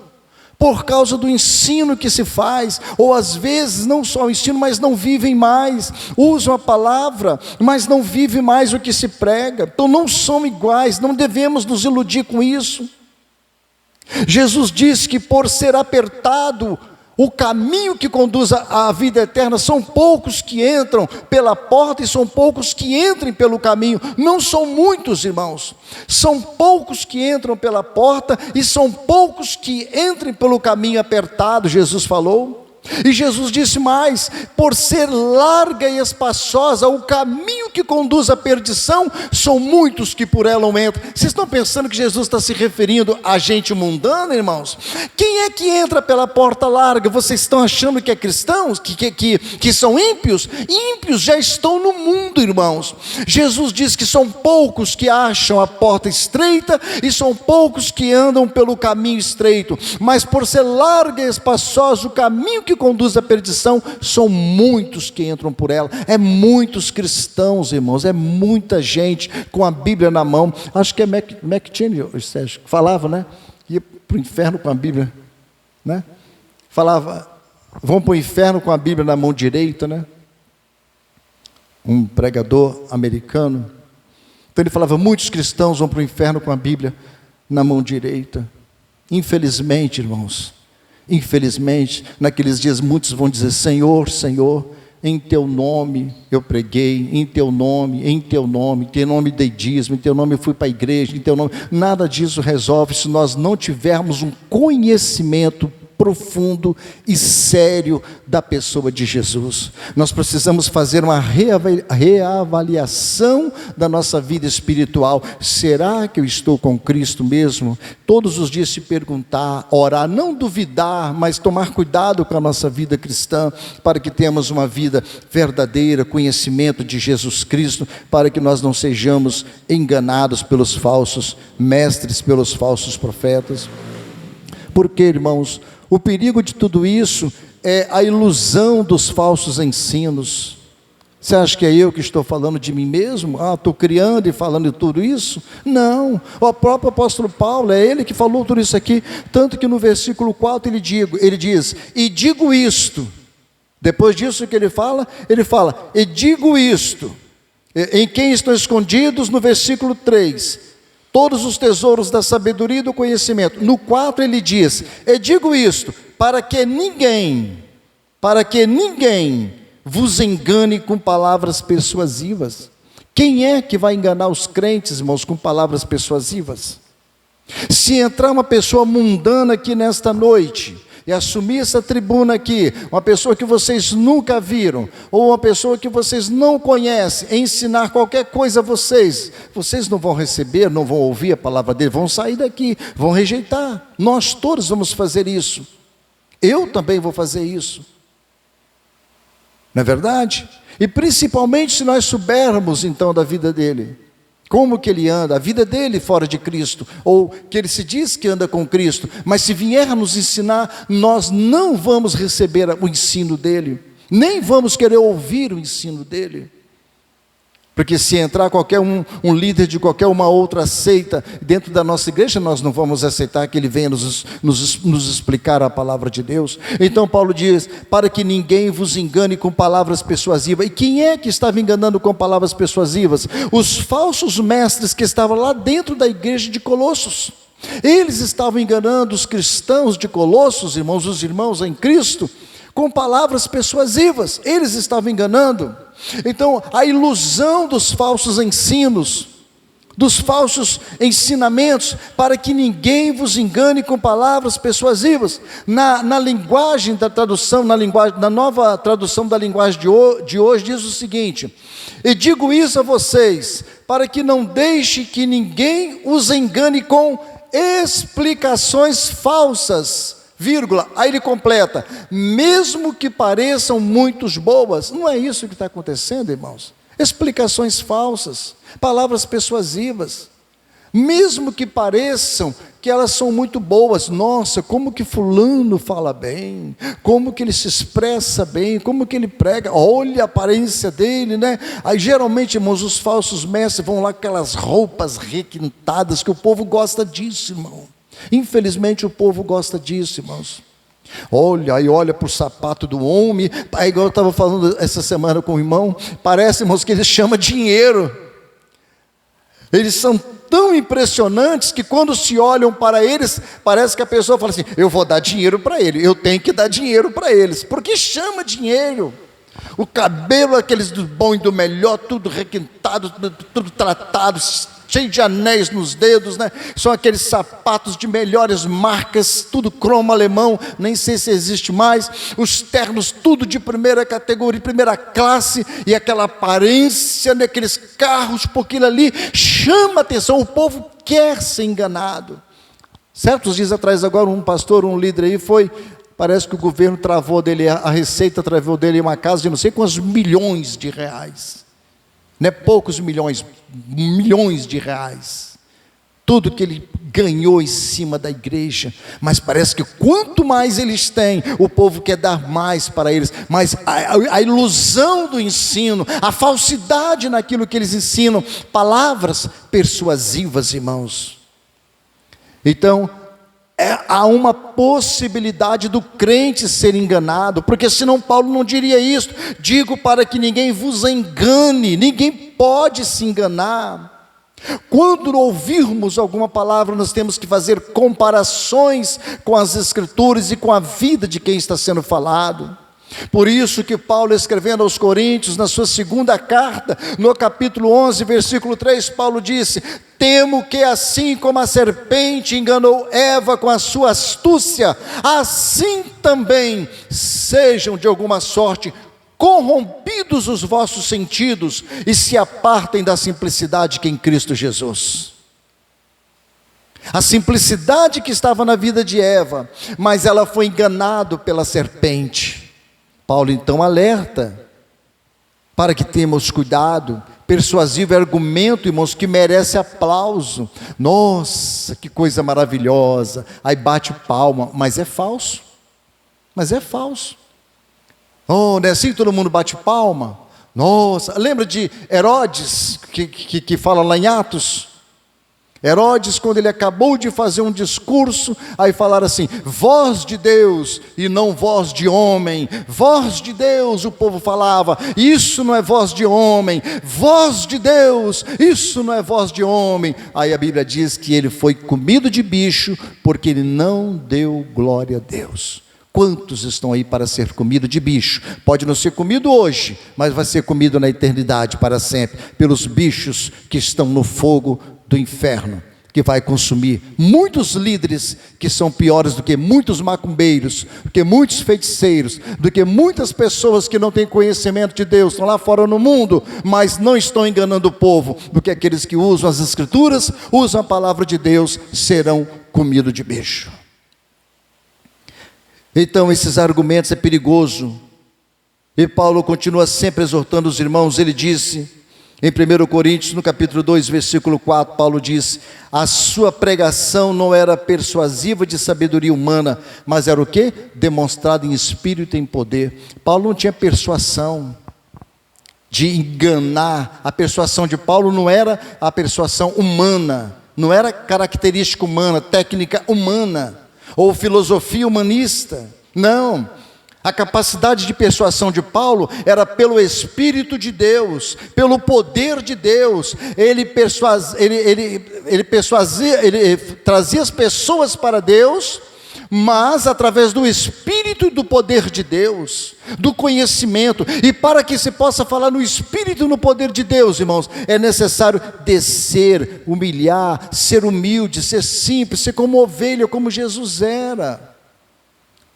por causa do ensino que se faz, ou às vezes não só o ensino, mas não vivem mais, usam a palavra, mas não vivem mais o que se prega. Então não são iguais, não devemos nos iludir com isso. Jesus disse que por ser apertado o caminho que conduz à vida eterna, são poucos que entram pela porta e são poucos que entrem pelo caminho. Não são muitos, irmãos. São poucos que entram pela porta e são poucos que entrem pelo caminho apertado, Jesus falou. E Jesus disse mais: por ser larga e espaçosa o caminho que conduz à perdição, são muitos que por ela entram. Vocês estão pensando que Jesus está se referindo a gente mundana, irmãos? Quem é que entra pela porta larga? Vocês estão achando que é cristãos? Que são ímpios? Ímpios já estão no mundo, irmãos. Jesus diz que são poucos que acham a porta estreita e são poucos que andam pelo caminho estreito. Mas por ser larga e espaçosa o caminho que conduz à perdição, são muitos que entram por ela. É muitos cristãos, irmãos, é muita gente com a Bíblia na mão. Acho que é McCheyne, Sérgio, falava, né? Ia para o inferno com a Bíblia, né? Falava, vão para o inferno com a Bíblia na mão direita, né? Um pregador americano. Então ele falava: muitos cristãos vão para o inferno com a Bíblia na mão direita. Infelizmente, irmãos, infelizmente, naqueles dias muitos vão dizer: Senhor, Senhor, em teu nome eu preguei, em teu nome dei dízimo, em teu nome eu fui para a igreja, em teu nome. Nada disso resolve se nós não tivermos um conhecimento profundo e sério da pessoa de Jesus. Nós precisamos fazer uma reavaliação da nossa vida espiritual. Será que eu estou com Cristo mesmo? Todos os dias se perguntar, orar, não duvidar, mas tomar cuidado com a nossa vida cristã, para que tenhamos uma vida verdadeira, conhecimento de Jesus Cristo, para que nós não sejamos enganados pelos falsos mestres, pelos falsos profetas. Porque, irmãos, o perigo de tudo isso é a ilusão dos falsos ensinos. Você acha que é eu que estou falando de mim mesmo? Estou criando e falando de tudo isso? Não, o próprio apóstolo Paulo, é ele que falou tudo isso aqui, tanto que no versículo 4 ele diz, e digo isto. Depois disso que ele fala, e digo isto, em quem estão escondidos, no versículo 3, todos os tesouros da sabedoria e do conhecimento. No 4 ele diz, e digo isto, para que ninguém vos engane com palavras persuasivas. Quem é que vai enganar os crentes, irmãos, com palavras persuasivas? Se entrar uma pessoa mundana aqui nesta noite, e assumir essa tribuna aqui, uma pessoa que vocês nunca viram, ou uma pessoa que vocês não conhecem, ensinar qualquer coisa a vocês não vão receber, não vão ouvir a palavra dele, vão sair daqui, vão rejeitar. Nós todos vamos fazer isso. Eu também vou fazer isso. Não é verdade? E principalmente se nós soubermos então da vida dele. Como que ele anda, a vida dele fora de Cristo, ou que ele se diz que anda com Cristo, mas se vier a nos ensinar, nós não vamos receber o ensino dele, nem vamos querer ouvir o ensino dele. Porque se entrar qualquer um líder de qualquer uma outra seita dentro da nossa igreja, nós não vamos aceitar que ele venha nos explicar a palavra de Deus. Então Paulo diz, para que ninguém vos engane com palavras persuasivas. E quem é que estava enganando com palavras persuasivas? Os falsos mestres que estavam lá dentro da igreja de Colossos. Eles estavam enganando os cristãos de Colossos, irmãos, os irmãos em Cristo, com palavras persuasivas. Eles estavam enganando. Então, a ilusão dos falsos ensinos, dos falsos ensinamentos, para que ninguém vos engane com palavras persuasivas. Na linguagem da tradução, na nova tradução da linguagem de hoje, diz o seguinte: e digo isso a vocês, para que não deixe que ninguém os engane com explicações falsas, vírgula, aí ele completa, mesmo que pareçam muito boas. Não é isso que está acontecendo, irmãos? Explicações falsas, palavras persuasivas, mesmo que pareçam que elas são muito boas. Nossa, como que fulano fala bem, como que ele se expressa bem, como que ele prega, olha a aparência dele, né? Aí geralmente, irmãos, os falsos mestres vão lá com aquelas roupas requintadas, que o povo gosta disso, irmão. Infelizmente o povo gosta disso, irmãos. Olha para o sapato do homem, igual eu estava falando essa semana com o irmão, parece, irmãos, que eles chamam dinheiro. Eles são tão impressionantes que quando se olham para eles, parece que a pessoa fala assim, eu vou dar dinheiro para ele, eu tenho que dar dinheiro para eles, porque chama dinheiro. O cabelo, aqueles do bom e do melhor, tudo requintado, tudo tratado, cheio de anéis nos dedos, né? São aqueles sapatos de melhores marcas, tudo cromo alemão, nem sei se existe mais, os ternos tudo de primeira categoria, primeira classe, e aquela aparência daqueles carros, porque aquilo ali chama atenção, o povo quer ser enganado. Certos dias atrás, agora um pastor, um líder aí parece que o governo travou dele, a Receita travou dele uma casa de não sei quantos milhões de reais. Não é poucos milhões, milhões de reais. Tudo que ele ganhou em cima da igreja. Mas parece que quanto mais eles têm, o povo quer dar mais para eles. Mas a ilusão do ensino, a falsidade naquilo que eles ensinam, palavras persuasivas, irmãos. Então, há uma possibilidade do crente ser enganado, porque senão Paulo não diria isso. Digo para que ninguém vos engane, ninguém pode se enganar. Quando ouvirmos alguma palavra, nós temos que fazer comparações com as Escrituras e com a vida de quem está sendo falado. Por isso que Paulo, escrevendo aos Coríntios, na sua segunda carta, no capítulo 11, versículo 3, Paulo disse: temo que assim como a serpente enganou Eva com a sua astúcia, assim também sejam de alguma sorte corrompidos os vossos sentidos e se apartem da simplicidade que é em Cristo Jesus. A simplicidade que estava na vida de Eva, mas ela foi enganada pela serpente. Paulo então alerta para que tenhamos cuidado. Persuasivo argumento, irmãos, que merece aplauso. Nossa, que coisa maravilhosa. Aí bate palma, mas é falso. Mas é falso. Oh, não é assim que todo mundo bate palma? Nossa, lembra de Herodes, que fala lá em Atos? Herodes, quando ele acabou de fazer um discurso, aí falaram assim: voz de Deus e não voz de homem. Voz de Deus, o povo falava, isso não é voz de homem. Voz de Deus, isso não é voz de homem. Aí a Bíblia diz que ele foi comido de bicho, porque ele não deu glória a Deus. Quantos estão aí para ser comido de bicho? Pode não ser comido hoje, mas vai ser comido na eternidade para sempre, pelos bichos que estão no fogo do inferno, que vai consumir muitos líderes que são piores do que muitos macumbeiros, do que muitos feiticeiros, do que muitas pessoas que não têm conhecimento de Deus, estão lá fora no mundo, mas não estão enganando o povo, do que aqueles que usam as escrituras, usam a palavra de Deus, serão comidos de bicho. Então esses argumentos é perigoso, e Paulo continua sempre exortando os irmãos. Ele disse em 1 Coríntios, no capítulo 2, versículo 4, Paulo diz: a sua pregação não era persuasiva de sabedoria humana, mas era o quê? Demonstrada em espírito e em poder. Paulo não tinha persuasão de enganar. A persuasão de Paulo não era a persuasão humana, não era característica humana, técnica humana, ou filosofia humanista. Não. A capacidade de persuasão de Paulo era pelo Espírito de Deus, pelo poder de Deus. Ele trazia as pessoas para Deus, mas através do Espírito e do poder de Deus, do conhecimento. E para que se possa falar no Espírito e no poder de Deus, irmãos, é necessário descer, humilhar, ser humilde, ser simples, ser como ovelha, como Jesus era.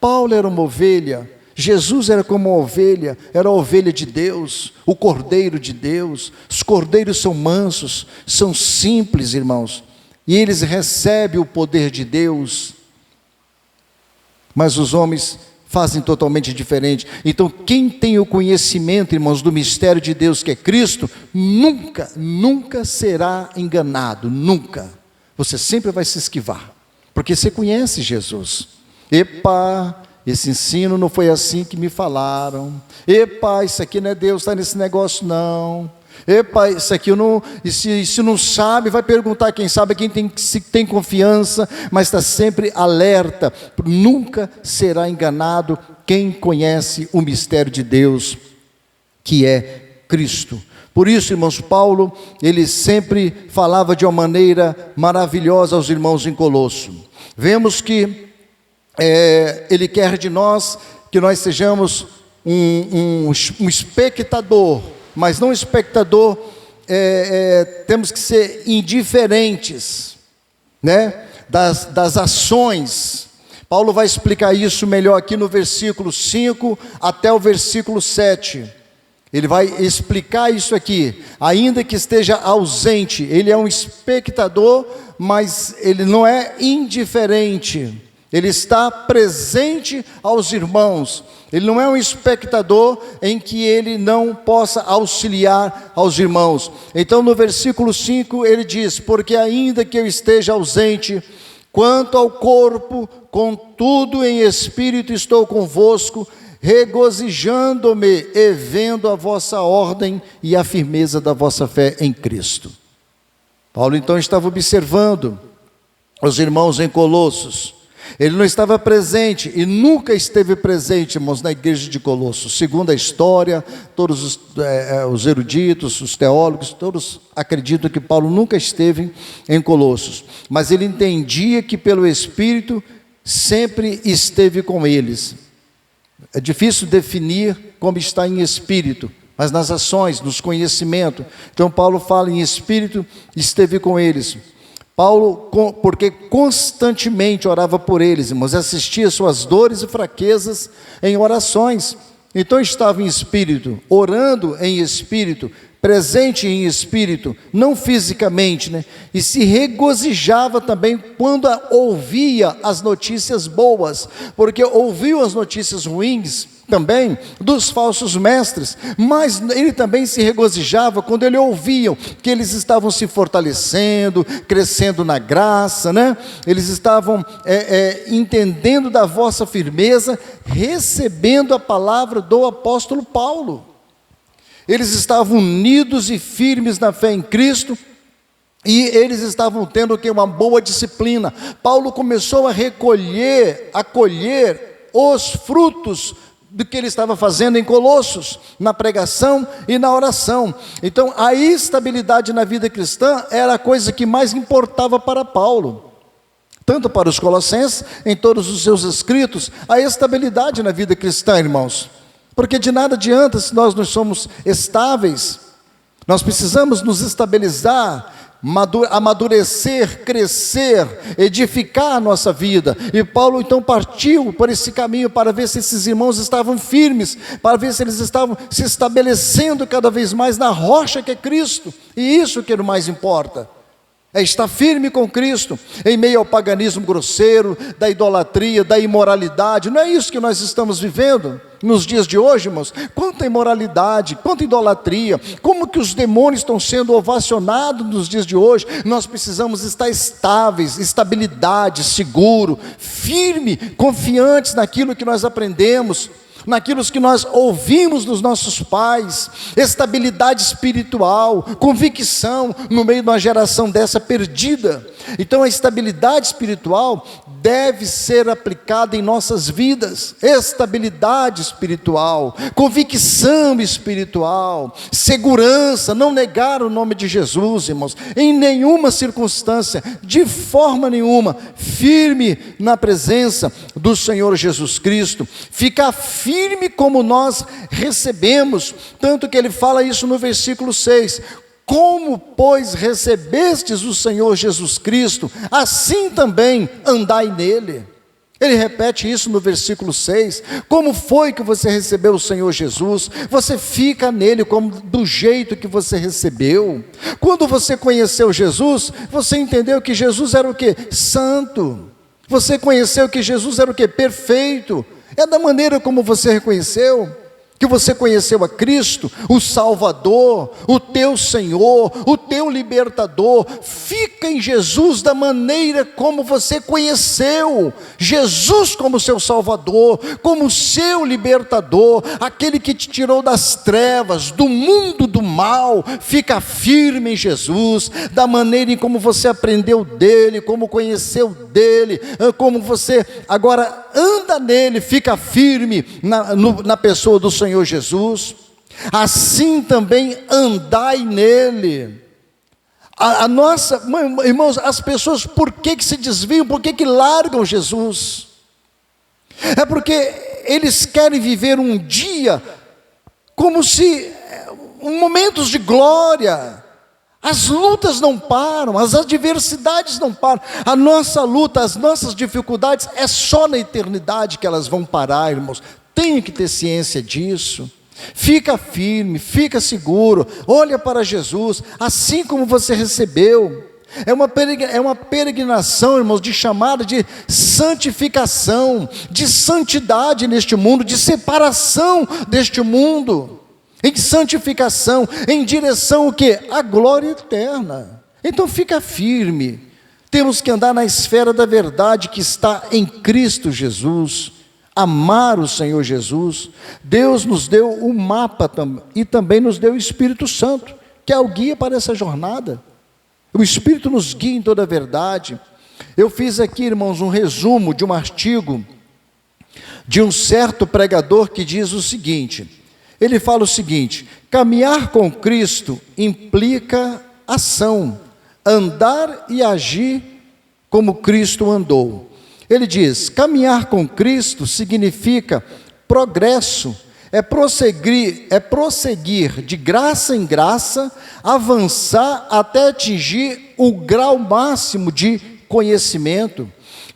Paulo era uma ovelha, Jesus era como uma ovelha, era a ovelha de Deus, o cordeiro de Deus. Os cordeiros são mansos, são simples, irmãos, e eles recebem o poder de Deus, mas os homens fazem totalmente diferente. Então quem tem o conhecimento, irmãos, do mistério de Deus que é Cristo, nunca será enganado, nunca. Você sempre vai se esquivar, porque você conhece Jesus. Epa, esse ensino não foi assim que me falaram. Epa, isso aqui não é Deus, está nesse negócio não. Epa, isso aqui eu não, e se não sabe, vai perguntar quem sabe, quem tem confiança, mas está sempre alerta. Nunca será enganado quem conhece o mistério de Deus, que é Cristo. Por isso, irmãos, Paulo, ele sempre falava de uma maneira maravilhosa aos irmãos em Colosso. Vemos que ele quer de nós que nós sejamos um espectador, mas não um espectador, temos que ser indiferentes, né, das ações. Paulo vai explicar isso melhor aqui no versículo 5 até o versículo 7. Ele vai explicar isso aqui. Ainda que esteja ausente, ele é um espectador, mas ele não é indiferente. Ele está presente aos irmãos. Ele não é um espectador em que ele não possa auxiliar aos irmãos. Então no versículo 5 ele diz: porque ainda que eu esteja ausente, quanto ao corpo, contudo em espírito estou convosco, regozijando-me e vendo a vossa ordem e a firmeza da vossa fé em Cristo. Paulo então estava observando os irmãos em Colossos. Ele não estava presente e nunca esteve presente, irmãos, na igreja de Colossos. Segundo a história, todos os eruditos, os teólogos, todos acreditam que Paulo nunca esteve em Colossos. Mas ele entendia que pelo Espírito sempre esteve com eles. É difícil definir como está em espírito, mas nas ações, nos conhecimentos. Então Paulo fala em espírito, esteve com eles. Paulo, porque constantemente orava por eles, irmãos, assistia suas dores e fraquezas em orações. Então estava em espírito, orando em espírito, presente em espírito, não fisicamente, né? E se regozijava também quando ouvia as notícias boas, porque ouviu as notícias ruins também dos falsos mestres, mas ele também se regozijava quando ele ouvia que eles estavam se fortalecendo, crescendo na graça, né? Eles estavam entendendo da vossa firmeza, recebendo a palavra do apóstolo Paulo. Eles estavam unidos e firmes na fé em Cristo, e eles estavam tendo uma boa disciplina. Paulo começou a colher os frutos do que ele estava fazendo em Colossos, na pregação e na oração. Então a estabilidade na vida cristã era a coisa que mais importava para Paulo, tanto para os colossenses, em todos os seus escritos, a estabilidade na vida cristã, irmãos, porque de nada adianta se nós não somos estáveis. Nós precisamos nos estabilizar, amadurecer, crescer, edificar a nossa vida. E Paulo então partiu por esse caminho para ver se esses irmãos estavam firmes, para ver se eles estavam se estabelecendo cada vez mais na rocha que é Cristo. E isso que é o mais importa, é estar firme com Cristo, em meio ao paganismo grosseiro, da idolatria, da imoralidade. Não é isso que nós estamos vivendo nos dias de hoje, irmãos? Quanta imoralidade, quanta idolatria, como que os demônios estão sendo ovacionados nos dias de hoje. Nós precisamos estar estáveis, estabilidade, seguro, firme, confiantes naquilo que nós aprendemos, naquilo que nós ouvimos dos nossos pais, estabilidade espiritual, convicção no meio de uma geração dessa perdida. Então a estabilidade espiritual deve ser aplicada em nossas vidas, estabilidade espiritual, convicção espiritual, segurança, não negar o nome de Jesus, irmãos, em nenhuma circunstância, de forma nenhuma, firme na presença do Senhor Jesus Cristo, ficar firme como nós recebemos, tanto que ele fala isso no versículo 6, como, pois, recebestes o Senhor Jesus Cristo, assim também andai nele. Ele repete isso no versículo 6, como foi que você recebeu o Senhor Jesus? Você fica nele como do jeito que você recebeu. Quando você conheceu Jesus, você entendeu que Jesus era o quê? Santo. Você conheceu que Jesus era o quê? Perfeito. É da maneira como você reconheceu, que você conheceu a Cristo, o Salvador, o teu Senhor, o teu libertador. Fica em Jesus da maneira como você conheceu Jesus como seu Salvador, como seu libertador, aquele que te tirou das trevas, do mundo do mal. Fica firme em Jesus, da maneira em como você aprendeu dele, como conheceu dele, como você agora anda nele, fica firme na pessoa do Senhor Jesus. Assim também andai nele. Irmãos, as pessoas por que se desviam, por que largam Jesus? É porque eles querem viver um dia como se momentos de glória. As lutas não param, as adversidades não param. A nossa luta, as nossas dificuldades, é só na eternidade que elas vão parar, irmãos. Tenho que ter ciência disso. Fica firme, fica seguro, olha para Jesus, assim como você recebeu. É uma peregrinação, irmãos, de chamada de santificação, de santidade neste mundo, de separação deste mundo, em santificação, em direção o quê? A glória eterna. Então fica firme. Temos que andar na esfera da verdade que está em Cristo Jesus, amar o Senhor Jesus. Deus nos deu o mapa e também nos deu o Espírito Santo, que é o guia para essa jornada. O Espírito nos guia em toda a verdade. Eu fiz aqui, irmãos, um resumo de um artigo de um certo pregador que diz o seguinte. Ele fala o seguinte: caminhar com Cristo implica ação, andar e agir como Cristo andou. Ele diz: caminhar com Cristo significa progresso, é prosseguir de graça em graça, avançar até atingir o grau máximo de conhecimento.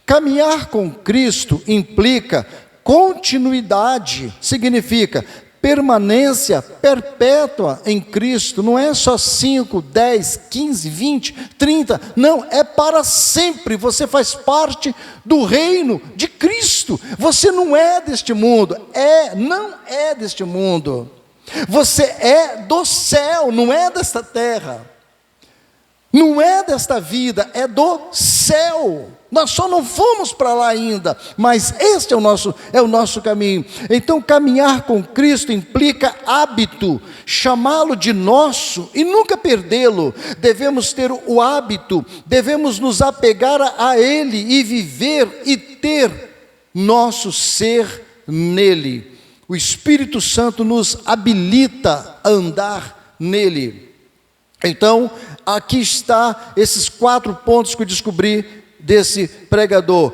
Caminhar com Cristo implica continuidade, significa permanência perpétua em Cristo. Não é só 5, 10, 15, 20, 30, não, é para sempre. Você faz parte do reino de Cristo. Você não é deste mundo, não é deste mundo. Você é do céu, não é desta terra. Não é desta vida, é do céu. Nós só não fomos para lá ainda, mas este é o nosso caminho. Então, caminhar com Cristo implica hábito, chamá-lo de nosso e nunca perdê-lo. Devemos ter o hábito, devemos nos apegar a Ele e viver e ter nosso ser nele. O Espírito Santo nos habilita a andar nele. Então, aqui está esses 4 pontos que eu descobri desse pregador: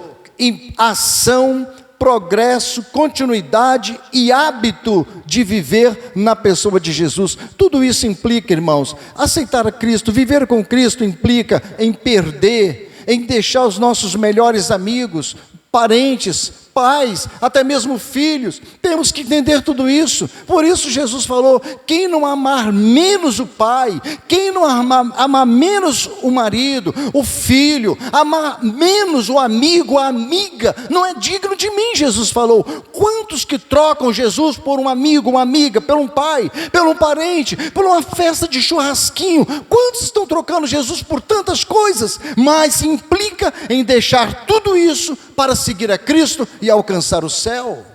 ação, progresso, continuidade e hábito de viver na pessoa de Jesus. Tudo isso implica, irmãos, aceitar a Cristo. Viver com Cristo implica em perder, em deixar os nossos melhores amigos, parentes, pais, até mesmo filhos. Temos que entender tudo isso. Por isso Jesus falou: quem não amar menos o pai, quem não amar menos o marido, o filho, amar menos o amigo, a amiga, não é digno de mim, Jesus falou. Quantos que trocam Jesus por um amigo, uma amiga, por um pai, por um parente, por uma festa de churrasquinho? Quantos estão trocando Jesus por tantas coisas? Mas implica em deixar tudo isso para seguir a Cristo e alcançar o céu.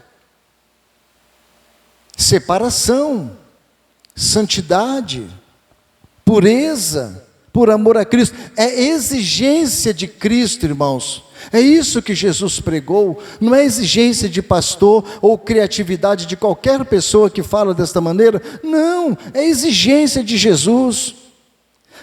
Separação, santidade, pureza, por amor a Cristo. É exigência de Cristo, irmãos. É isso que Jesus pregou. Não é exigência de pastor ou criatividade de qualquer pessoa que fala desta maneira. Não, é exigência de Jesus.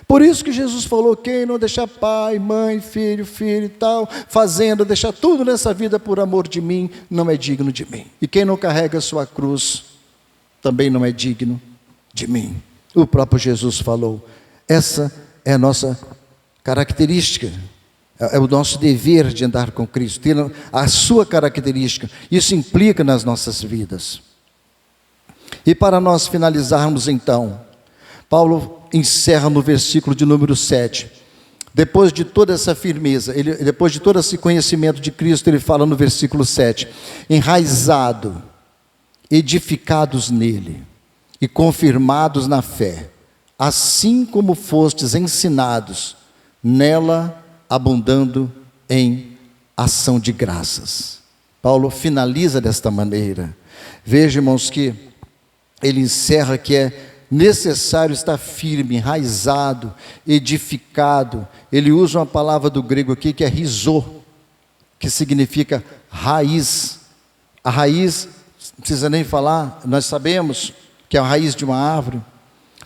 Por isso que Jesus falou: quem não deixar pai, mãe, filho e tal, fazenda, deixar tudo nessa vida por amor de mim, não é digno de mim. E quem não carrega a sua cruz, também não é digno de mim. O próprio Jesus falou. Essa é a nossa característica, é o nosso dever de andar com Cristo, ter a sua característica. Isso implica nas nossas vidas. E para nós finalizarmos então, Paulo encerra no versículo de número 7. Depois de toda essa firmeza, depois de todo esse conhecimento de Cristo, ele fala no versículo 7: enraizado, edificados nele e confirmados na fé, assim como fostes ensinados, nela abundando em ação de graças. Paulo finaliza desta maneira. Veja, irmãos, que ele encerra que é necessário estar firme, enraizado, edificado. Ele usa uma palavra do grego aqui que é rizô, que significa raiz. A raiz, não precisa nem falar, nós sabemos que é a raiz de uma árvore.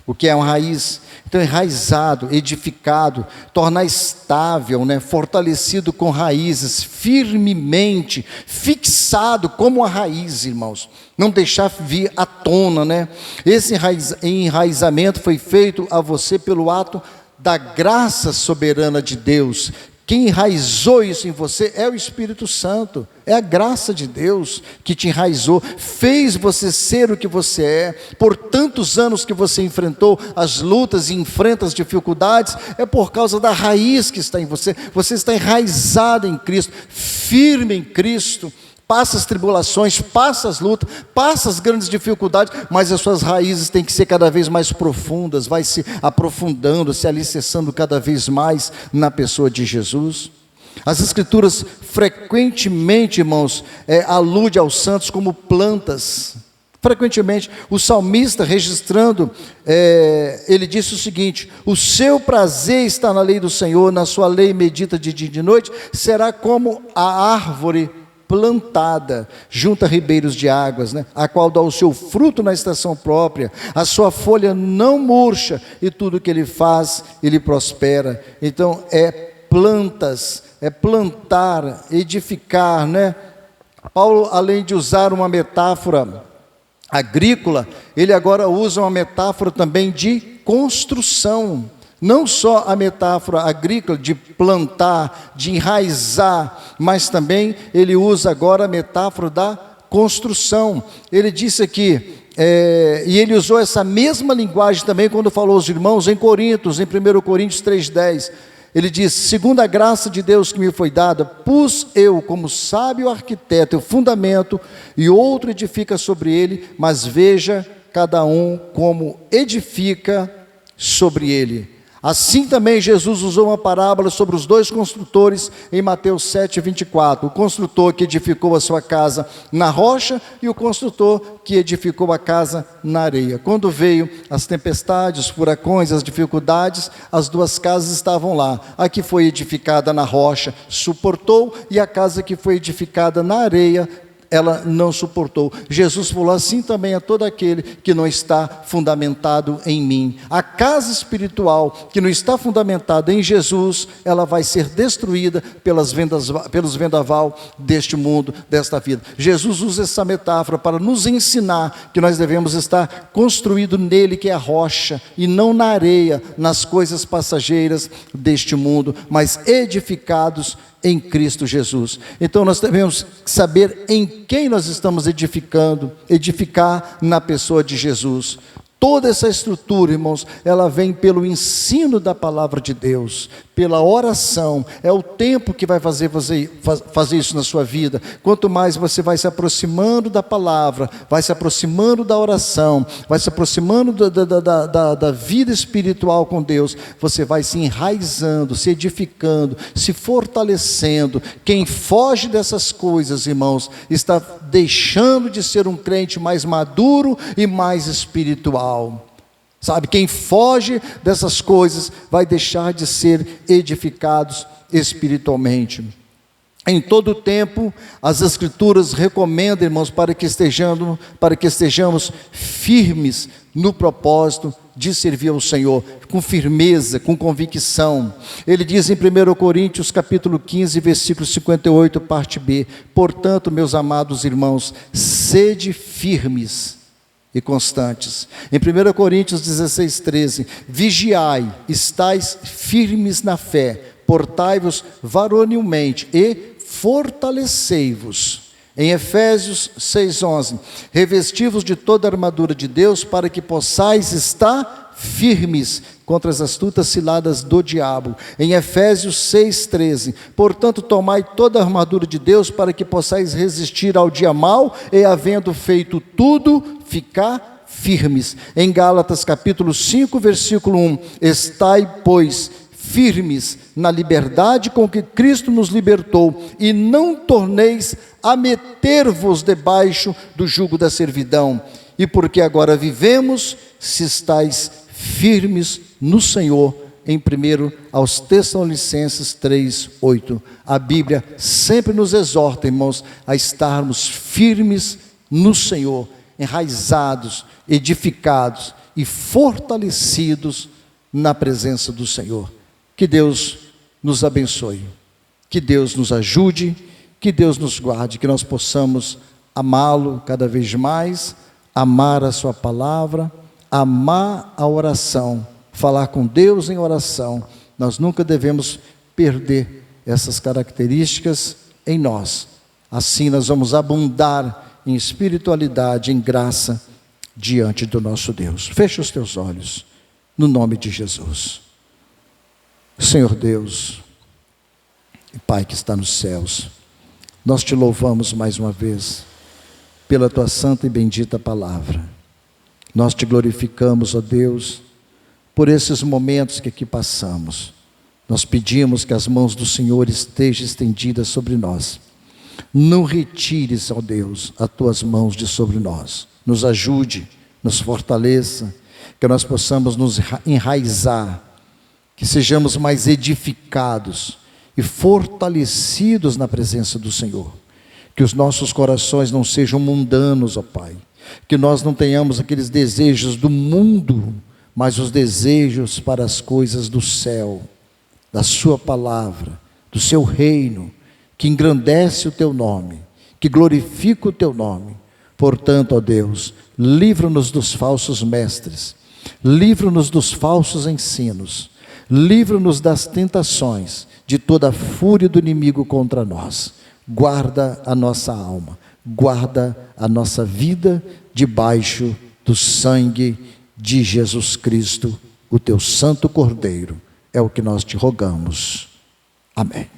O que é uma raiz? Então, enraizado, edificado, tornar estável, fortalecido com raízes, firmemente, fixado como a raiz, irmãos. Não deixar vir à tona, Esse enraizamento foi feito a você pelo ato da graça soberana de Deus. Quem enraizou isso em você é o Espírito Santo, é a graça de Deus que te enraizou, fez você ser o que você é. Por tantos anos que você enfrentou as lutas e enfrenta as dificuldades, é por causa da raiz que está em você. Você está enraizado em Cristo, firme em Cristo. Passa as tribulações, passa as lutas, passa as grandes dificuldades, mas as suas raízes têm que ser cada vez mais profundas, vai se aprofundando, se alicerçando cada vez mais na pessoa de Jesus. As Escrituras frequentemente, irmãos, alude aos santos como plantas. Frequentemente, o salmista registrando, ele disse o seguinte: o seu prazer está na lei do Senhor, na sua lei medita de dia e de noite, será como a árvore plantada junto a ribeiros de águas, a qual dá o seu fruto na estação própria, a sua folha não murcha, e tudo que ele faz, ele prospera. Então, plantas, plantar, edificar, Paulo, além de usar uma metáfora agrícola, ele agora usa uma metáfora também de construção. Não só a metáfora agrícola de plantar, de enraizar, mas também ele usa agora a metáfora da construção. Ele disse aqui, e ele usou essa mesma linguagem também quando falou aos irmãos em Coríntios, em 1 Coríntios 3,10. Ele diz: segundo a graça de Deus que me foi dada, pus eu como sábio arquiteto o fundamento, e outro edifica sobre ele, mas veja cada um como edifica sobre ele. Assim também Jesus usou uma parábola sobre os dois construtores em Mateus 7,24. O construtor que edificou a sua casa na rocha e o construtor que edificou a casa na areia. Quando veio as tempestades, os furacões, as dificuldades, as duas casas estavam lá. A que foi edificada na rocha suportou, e a casa que foi edificada na areia, ela não suportou. Jesus falou: assim também a todo aquele que não está fundamentado em mim. A casa espiritual que não está fundamentada em Jesus, ela vai ser destruída pelos vendaval deste mundo, desta vida. Jesus usa essa metáfora para nos ensinar que nós devemos estar construído nele, que é a rocha, e não na areia, nas coisas passageiras deste mundo, mas edificados em Cristo Jesus. Então nós devemos saber em quem nós estamos edificando, edificar na pessoa de Jesus. Toda essa estrutura, irmãos, ela vem pelo ensino da palavra de Deus, pela oração. É o tempo que vai fazer isso na sua vida. Quanto mais você vai se aproximando da palavra, vai se aproximando da oração, vai se aproximando da vida espiritual com Deus, você vai se enraizando, se edificando, se fortalecendo. Quem foge dessas coisas, irmãos, está deixando de ser um crente mais maduro e mais espiritual. Sabe, quem foge dessas coisas vai deixar de ser edificados espiritualmente. Em todo o tempo, as Escrituras recomendam, irmãos, para que estejamos firmes no propósito de servir ao Senhor, com firmeza, com convicção. Ele diz em 1 Coríntios capítulo 15, versículo 58, parte B: portanto, meus amados irmãos, sede firmes e constantes. Em 1 Coríntios 16, 13, vigiai, estais firmes na fé, portai-vos varonilmente e fortalecei-vos. Em Efésios 6, 11, revesti-vos de toda a armadura de Deus, para que possais estar firmes contra as astutas ciladas do diabo. Em Efésios 6,13, portanto tomai toda a armadura de Deus, para que possais resistir ao dia mau, e havendo feito tudo, ficar firmes. Em Gálatas capítulo 5, versículo 1, estai, pois, firmes na liberdade com que Cristo nos libertou, e não torneis a meter-vos debaixo do jugo da servidão. E porque agora vivemos, se estáis firmes no Senhor. Em 1 aos Tessalonicenses 3, 8. A Bíblia sempre nos exorta, irmãos, a estarmos firmes no Senhor, enraizados, edificados e fortalecidos na presença do Senhor. Que Deus nos abençoe, que Deus nos ajude, que Deus nos guarde, que nós possamos amá-lo cada vez mais, amar a sua palavra, amar a oração, falar com Deus em oração. Nós nunca devemos perder essas características em nós. Assim nós vamos abundar em espiritualidade, em graça, diante do nosso Deus. Feche os teus olhos, no nome de Jesus. Senhor Deus, Pai que está nos céus, nós te louvamos mais uma vez, pela tua santa e bendita palavra. Nós te glorificamos, ó Deus, por esses momentos que aqui passamos. Nós pedimos que as mãos do Senhor estejam estendidas sobre nós. Não retires, ó Deus, as tuas mãos de sobre nós. Nos ajude, nos fortaleça, que nós possamos nos enraizar, que sejamos mais edificados e fortalecidos na presença do Senhor. Que os nossos corações não sejam mundanos, ó Pai. Que nós não tenhamos aqueles desejos do mundo, mas os desejos para as coisas do céu, da sua palavra, do seu reino, que engrandece o teu nome, que glorifica o teu nome. Portanto, ó Deus, livra-nos dos falsos mestres, livra-nos dos falsos ensinos, livra-nos das tentações, de toda a fúria do inimigo contra nós. Guarda a nossa alma, guarda a nossa vida debaixo do sangue de Jesus Cristo, o teu santo Cordeiro. É o que nós te rogamos. Amém.